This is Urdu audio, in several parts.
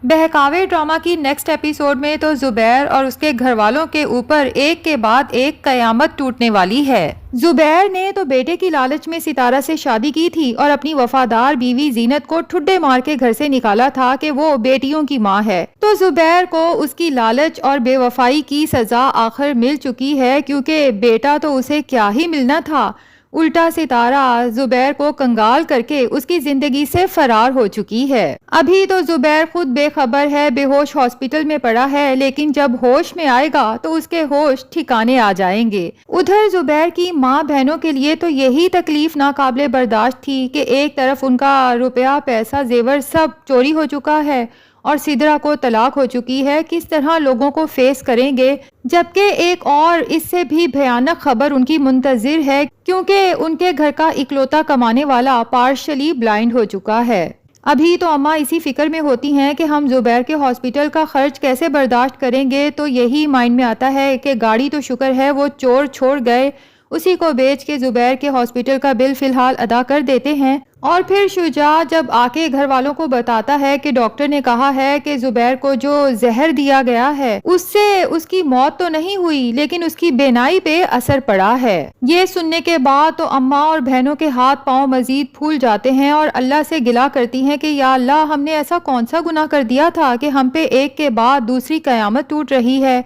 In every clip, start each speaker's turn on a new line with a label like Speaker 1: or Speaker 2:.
Speaker 1: بہکاوے ڈرامہ کی نیکسٹ ایپیسوڈ میں تو زبیر اور اس کے گھر والوں کے اوپر ایک کے بعد ایک قیامت ٹوٹنے والی ہے۔ زبیر نے تو بیٹے کی لالچ میں ستارہ سے شادی کی تھی اور اپنی وفادار بیوی زینت کو ٹھڈے مار کے گھر سے نکالا تھا کہ وہ بیٹیوں کی ماں ہے۔ تو زبیر کو اس کی لالچ اور بے وفائی کی سزا آخر مل چکی ہے، کیونکہ بیٹا تو اسے کیا ہی ملنا تھا، الٹا ستارہ زبیر کو کنگال کر کے اس کی زندگی سے فرار ہو چکی ہے۔ ابھی تو زبیر خود بے خبر ہے، بے ہوش ہاسپٹل میں پڑا ہے، لیکن جب ہوش میں آئے گا تو اس کے ہوش ٹھکانے آ جائیں گے۔ ادھر زبیر کی ماں بہنوں کے لیے تو یہی تکلیف ناقابل برداشت تھی کہ ایک طرف ان کا روپیہ پیسہ زیور سب چوری ہو چکا ہے اور سدرا کو طلاق ہو چکی ہے، کس طرح لوگوں کو فیس کریں گے، جبکہ ایک اور اس سے بھی بھیانک خبر ان کی منتظر ہے، کیونکہ ان کے گھر کا اکلوتا کمانے والا پارشلی بلائنڈ ہو چکا ہے۔ ابھی تو اماں اسی فکر میں ہوتی ہیں کہ ہم زبیر کے ہاسپٹل کا خرچ کیسے برداشت کریں گے، تو یہی مائنڈ میں آتا ہے کہ گاڑی تو شکر ہے وہ چور چھوڑ گئے، اسی کو بیچ کے زبیر کے ہاسپٹل کا بل فی الحال ادا کر دیتے ہیں۔ اور پھر شجاع جب آ کے گھر والوں کو بتاتا ہے کہ ڈاکٹر نے کہا ہے کہ زبیر کو جو زہر دیا گیا ہے اس سے اس کی موت تو نہیں ہوئی، لیکن اس کی بینائی پہ اثر پڑا ہے۔ یہ سننے کے بعد تو اماں اور بہنوں کے ہاتھ پاؤں مزید پھول جاتے ہیں اور اللہ سے گلہ کرتی ہیں کہ یا اللہ، ہم نے ایسا کون سا گناہ کر دیا تھا کہ ہم پہ ایک کے بعد دوسری قیامت ٹوٹ رہی ہے۔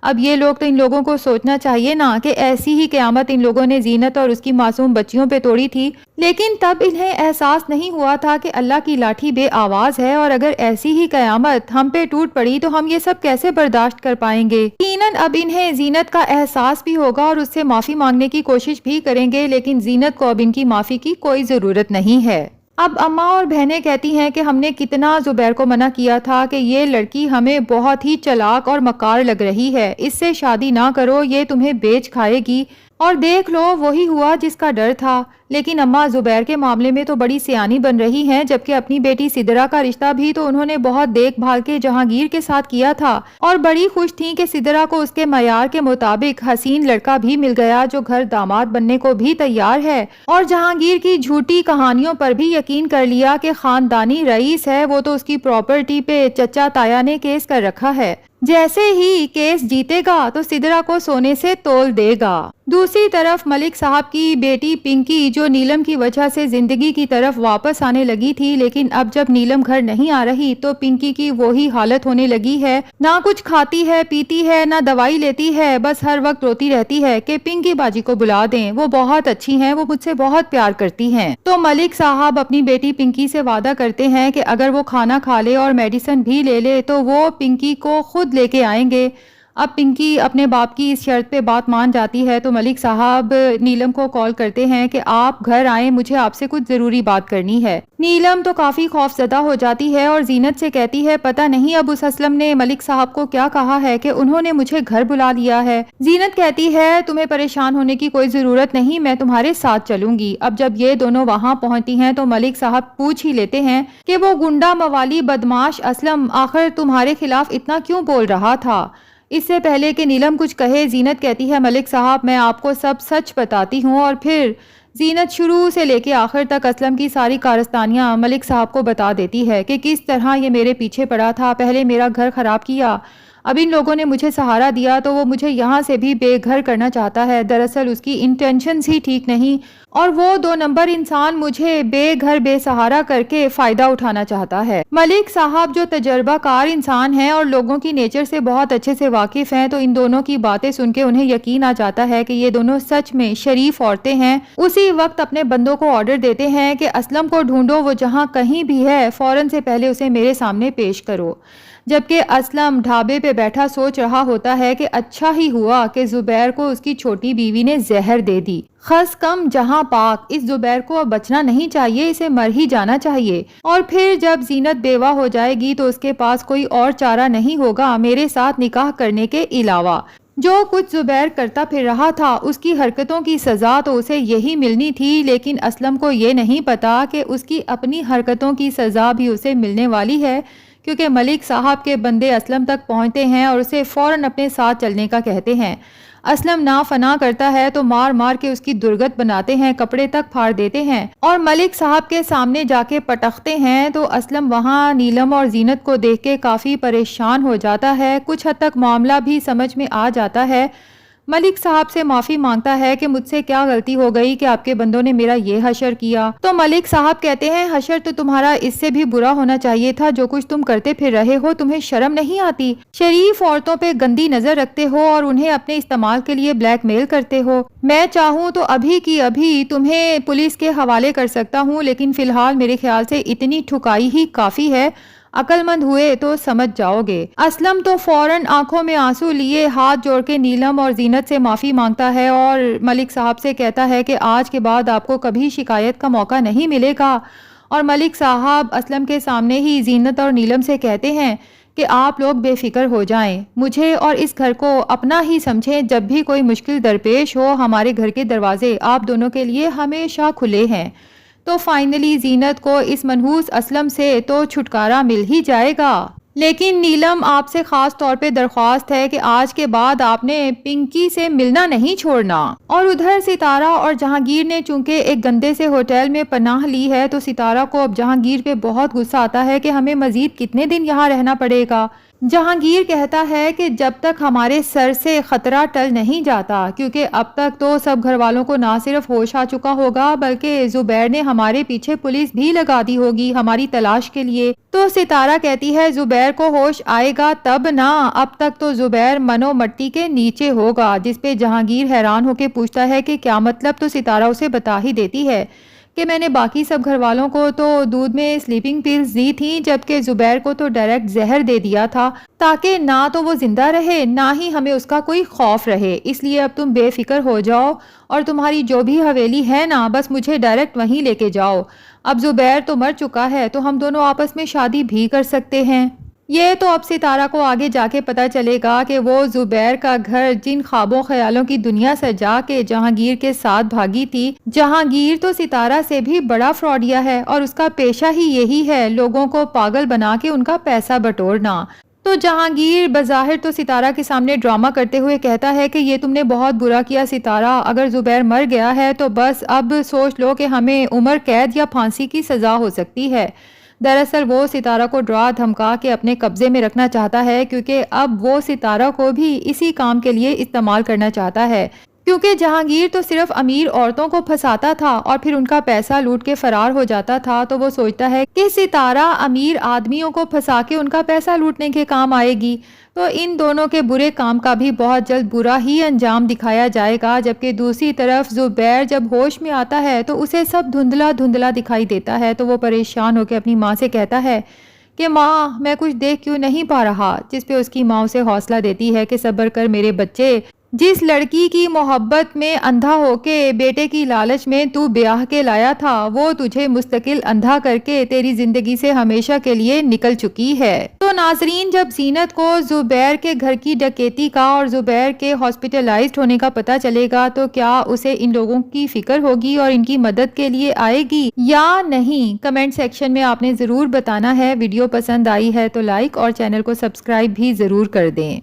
Speaker 1: اب یہ لوگ تو ان لوگوں کو سوچنا چاہیے نا کہ ایسی ہی قیامت ان لوگوں نے زینت اور اس کی معصوم بچیوں پہ توڑی تھی، لیکن تب انہیں احساس نہیں ہوا تھا کہ اللہ کی لاٹھی بے آواز ہے، اور اگر ایسی ہی قیامت ہم پہ ٹوٹ پڑی تو ہم یہ سب کیسے برداشت کر پائیں گے۔ یقیناً اب انہیں زینت کا احساس بھی ہوگا اور اس سے معافی مانگنے کی کوشش بھی کریں گے، لیکن زینت کو اب ان کی معافی کی کوئی ضرورت نہیں ہے۔ اب اماں اور بہنیں کہتی ہیں کہ ہم نے کتنا زبیر کو منع کیا تھا کہ یہ لڑکی ہمیں بہت ہی چلاک اور مکار لگ رہی ہے، اس سے شادی نہ کرو، یہ تمہیں بیچ کھائے گی، اور دیکھ لو وہی ہوا جس کا ڈر تھا۔ لیکن اماں زبیر کے معاملے میں تو بڑی سیانی بن رہی ہیں، جبکہ اپنی بیٹی سدرا کا رشتہ بھی تو انہوں نے بہت دیکھ بھال کے جہانگیر کے ساتھ کیا تھا، اور بڑی خوش تھیں کہ سدرا کو اس کے معیار کے مطابق حسین لڑکا بھی مل گیا جو گھر داماد بننے کو بھی تیار ہے، اور جہانگیر کی جھوٹی کہانیوں پر بھی یقین کر لیا کہ خاندانی رئیس ہے، وہ تو اس کی پراپرٹی پہ چچا تایا نے کیس کر رکھا ہے، جیسے ہی کیس جیتے گا تو سدرا کو سونے سے تول دے گا۔ دوسری طرف ملک صاحب کی بیٹی پنکی جو نیلم کی وجہ سے زندگی کی طرف واپس آنے لگی تھی، لیکن اب جب نیلم گھر نہیں آ رہی تو پنکی کی وہی حالت ہونے لگی ہے، نہ کچھ کھاتی ہے پیتی ہے، نہ دوائی لیتی ہے، بس ہر وقت روتی رہتی ہے کہ پنکی باجی کو بلا دیں، وہ بہت اچھی ہیں، وہ مجھ سے بہت پیار کرتی ہیں۔ تو ملک صاحب اپنی بیٹی پنکی سے وعدہ کرتے ہیں کہ اگر وہ کھانا کھا لے اور میڈیسن بھی لے لے تو وہ پنکی کو خود لے کے آئیں گے۔ اب پنکی اپنے باپ کی اس شرط پہ بات مان جاتی ہے تو ملک صاحب نیلم کو کال کرتے ہیں کہ آپ گھر آئیں، مجھے آپ سے کچھ ضروری بات کرنی ہے۔ نیلم تو کافی خوف زدہ ہو جاتی ہے اور زینت سے کہتی ہے پتہ نہیں اب اس اسلم نے ملک صاحب کو کیا کہا ہے کہ انہوں نے مجھے گھر بلا لیا ہے۔ زینت کہتی ہے تمہیں پریشان ہونے کی کوئی ضرورت نہیں، میں تمہارے ساتھ چلوں گی۔ اب جب یہ دونوں وہاں پہنچتی ہیں تو ملک صاحب پوچھ ہی لیتے ہیں کہ وہ گنڈا موالی بدماش اسلم آخر تمہارے خلاف اتنا کیوں بول رہا تھا۔ اس سے پہلے کہ نیلم کچھ کہے زینت کہتی ہے ملک صاحب میں آپ کو سب سچ بتاتی ہوں، اور پھر زینت شروع سے لے کے آخر تک اسلم کی ساری کارستانیاں ملک صاحب کو بتا دیتی ہے کہ کس طرح یہ میرے پیچھے پڑا تھا، پہلے میرا گھر خراب کیا، اب ان لوگوں نے مجھے سہارا دیا تو وہ مجھے یہاں سے بھی بے گھر کرنا چاہتا ہے۔ دراصل اس کی انٹینشنز ہی ٹھیک نہیں، اور وہ 2 نمبر انسان مجھے بے گھر بے سہارا کر کے فائدہ اٹھانا چاہتا ہے۔ ملک صاحب جو تجربہ کار انسان ہیں اور لوگوں کی نیچر سے بہت اچھے سے واقف ہیں، تو ان دونوں کی باتیں سن کے انہیں یقین آ جاتا ہے کہ یہ دونوں سچ میں شریف عورتیں ہیں۔ اسی وقت اپنے بندوں کو آرڈر دیتے ہیں کہ اسلم کو ڈھونڈو، وہ جہاں کہیں بھی ہے فوراً سے پہلے اسے میرے سامنے پیش کرو۔ جبکہ اسلم ڈھابے پہ بیٹھا سوچ رہا ہوتا ہے کہ اچھا ہی ہوا کہ زبیر کو اس کی چھوٹی بیوی نے زہر دے دی، خس کم جہاں پاک، اس زبیر کو اب بچنا نہیں چاہیے، اسے مر ہی جانا چاہیے۔ اور پھر جب زینت بیوہ ہو جائے گی تو اس کے پاس کوئی اور چارہ نہیں ہوگا میرے ساتھ نکاح کرنے کے علاوہ۔ جو کچھ زبیر کرتا پھر رہا تھا اس کی حرکتوں کی سزا تو اسے یہی ملنی تھی، لیکن اسلم کو یہ نہیں پتا کہ اس کی اپنی حرکتوں کی سزا بھی اسے ملنے والی ہے، کیونکہ ملک صاحب کے بندے اسلم تک پہنچتے ہیں اور اسے فوراً اپنے ساتھ چلنے کا کہتے ہیں۔ اسلم نا فنا کرتا ہے تو مار مار کے اس کی درگت بناتے ہیں، کپڑے تک پھاڑ دیتے ہیں اور ملک صاحب کے سامنے جا کے پٹختے ہیں تو اسلم وہاں نیلم اور زینت کو دیکھ کے کافی پریشان ہو جاتا ہے، کچھ حد تک معاملہ بھی سمجھ میں آ جاتا ہے۔ ملک صاحب سے معافی مانگتا ہے کہ مجھ سے کیا غلطی ہو گئی کہ آپ کے بندوں نے میرا یہ حشر کیا، تو ملک صاحب کہتے ہیں حشر تو تمہارا اس سے بھی برا ہونا چاہیے تھا، جو کچھ تم کرتے پھر رہے ہو تمہیں شرم نہیں آتی، شریف عورتوں پہ گندی نظر رکھتے ہو اور انہیں اپنے استعمال کے لیے بلیک میل کرتے ہو، میں چاہوں تو ابھی کی ابھی تمہیں پولیس کے حوالے کر سکتا ہوں، لیکن فی الحال میرے خیال سے اتنی ٹھکائی ہی کافی ہے، عقل مند ہوئے تو سمجھ جاؤ گے۔ اسلم تو فوراً آنکھوں میں آنسو لیے ہاتھ جوڑ کے نیلم اور زینت سے معافی مانگتا ہے اور ملک صاحب سے کہتا ہے کہ آج کے بعد آپ کو کبھی شکایت کا موقع نہیں ملے گا، اور ملک صاحب اسلم کے سامنے ہی زینت اور نیلم سے کہتے ہیں کہ آپ لوگ بے فکر ہو جائیں، مجھے اور اس گھر کو اپنا ہی سمجھیں، جب بھی کوئی مشکل درپیش ہو ہمارے گھر کے دروازے آپ دونوں کے لیے ہمیشہ کھلے ہیں۔ تو فائنلی زینت کو اس منحوس اسلم سے تو چھٹکارا مل ہی جائے گا، لیکن نیلم آپ سے خاص طور پہ درخواست ہے کہ آج کے بعد آپ نے پنکی سے ملنا نہیں چھوڑنا۔ اور ادھر ستارہ اور جہانگیر نے چونکہ ایک گندے سے ہوٹل میں پناہ لی ہے تو ستارہ کو اب جہانگیر پہ بہت غصہ آتا ہے کہ ہمیں مزید کتنے دن یہاں رہنا پڑے گا۔ جہانگیر کہتا ہے کہ جب تک ہمارے سر سے خطرہ ٹل نہیں جاتا، کیونکہ اب تک تو سب گھر والوں کو نہ صرف ہوش آ چکا ہوگا بلکہ زبیر نے ہمارے پیچھے پولیس بھی لگا دی ہوگی ہماری تلاش کے لیے۔ تو ستارہ کہتی ہے زبیر کو ہوش آئے گا تب نہ، اب تک تو زبیر منو مٹی کے نیچے ہوگا، جس پہ جہانگیر حیران ہو کے پوچھتا ہے کہ کیا مطلب، تو ستارہ اسے بتا ہی دیتی ہے کہ میں نے باقی سب گھر والوں کو تو دودھ میں سلیپنگ پیلز دی تھیں، جبکہ زبیر کو تو ڈائریکٹ زہر دے دیا تھا تاکہ نہ تو وہ زندہ رہے نہ ہی ہمیں اس کا کوئی خوف رہے، اس لیے اب تم بے فکر ہو جاؤ اور تمہاری جو بھی حویلی ہے نا بس مجھے ڈائریکٹ وہیں لے کے جاؤ، اب زبیر تو مر چکا ہے تو ہم دونوں آپس میں شادی بھی کر سکتے ہیں۔ یہ تو اب ستارہ کو آگے جا کے پتا چلے گا کہ وہ زبیر کا گھر جن خوابوں خیالوں کی دنیا سجا کے جہانگیر کے ساتھ بھاگی تھی، جہانگیر تو ستارہ سے بھی بڑا فراڈیا ہے اور اس کا پیشہ ہی یہی ہے لوگوں کو پاگل بنا کے ان کا پیسہ بٹورنا۔ تو جہانگیر بظاہر تو ستارہ کے سامنے ڈرامہ کرتے ہوئے کہتا ہے کہ یہ تم نے بہت برا کیا ستارہ، اگر زبیر مر گیا ہے تو بس اب سوچ لو کہ ہمیں عمر قید یا پھانسی کی سزا ہو سکتی ہے۔ دراصل وہ ستارہ کو ڈرا دھمکا کے اپنے قبضے میں رکھنا چاہتا ہے، کیونکہ اب وہ ستارہ کو بھی اسی کام کے لیے استعمال کرنا چاہتا ہے، کیونکہ جہانگیر تو صرف امیر عورتوں کو پھنساتا تھا اور پھر ان کا پیسہ لوٹ کے فرار ہو جاتا تھا، تو وہ سوچتا ہے کہ ستارہ امیر آدمیوں کو پھنسا کے ان کا پیسہ لوٹنے کے کام آئے گی، تو ان دونوں کے برے کام کا بھی بہت جلد برا ہی انجام دکھایا جائے گا۔ جبکہ دوسری طرف زبیر جب ہوش میں آتا ہے تو اسے سب دھندلا دھندلا دکھائی دیتا ہے، تو وہ پریشان ہو کے اپنی ماں سے کہتا ہے کہ ماں میں کچھ دیکھ کیوں نہیں پا رہا، جس پہ اس کی ماں اسے حوصلہ دیتی ہے کہ صبر کر میرے بچے، جس لڑکی کی محبت میں اندھا ہو کے بیٹے کی لالچ میں تو بیاہ کے لایا تھا وہ تجھے مستقل اندھا کر کے تیری زندگی سے ہمیشہ کے لیے نکل چکی ہے۔ تو ناظرین، جب زینت کو زبیر کے گھر کی ڈکیتی کا اور زبیر کے ہاسپٹلائزڈ ہونے کا پتہ چلے گا تو کیا اسے ان لوگوں کی فکر ہوگی اور ان کی مدد کے لیے آئے گی یا نہیں؟ کمنٹ سیکشن میں آپ نے ضرور بتانا ہے۔ ویڈیو پسند آئی ہے تو لائک اور چینل کو سبسکرائب بھی ضرور کر دیں۔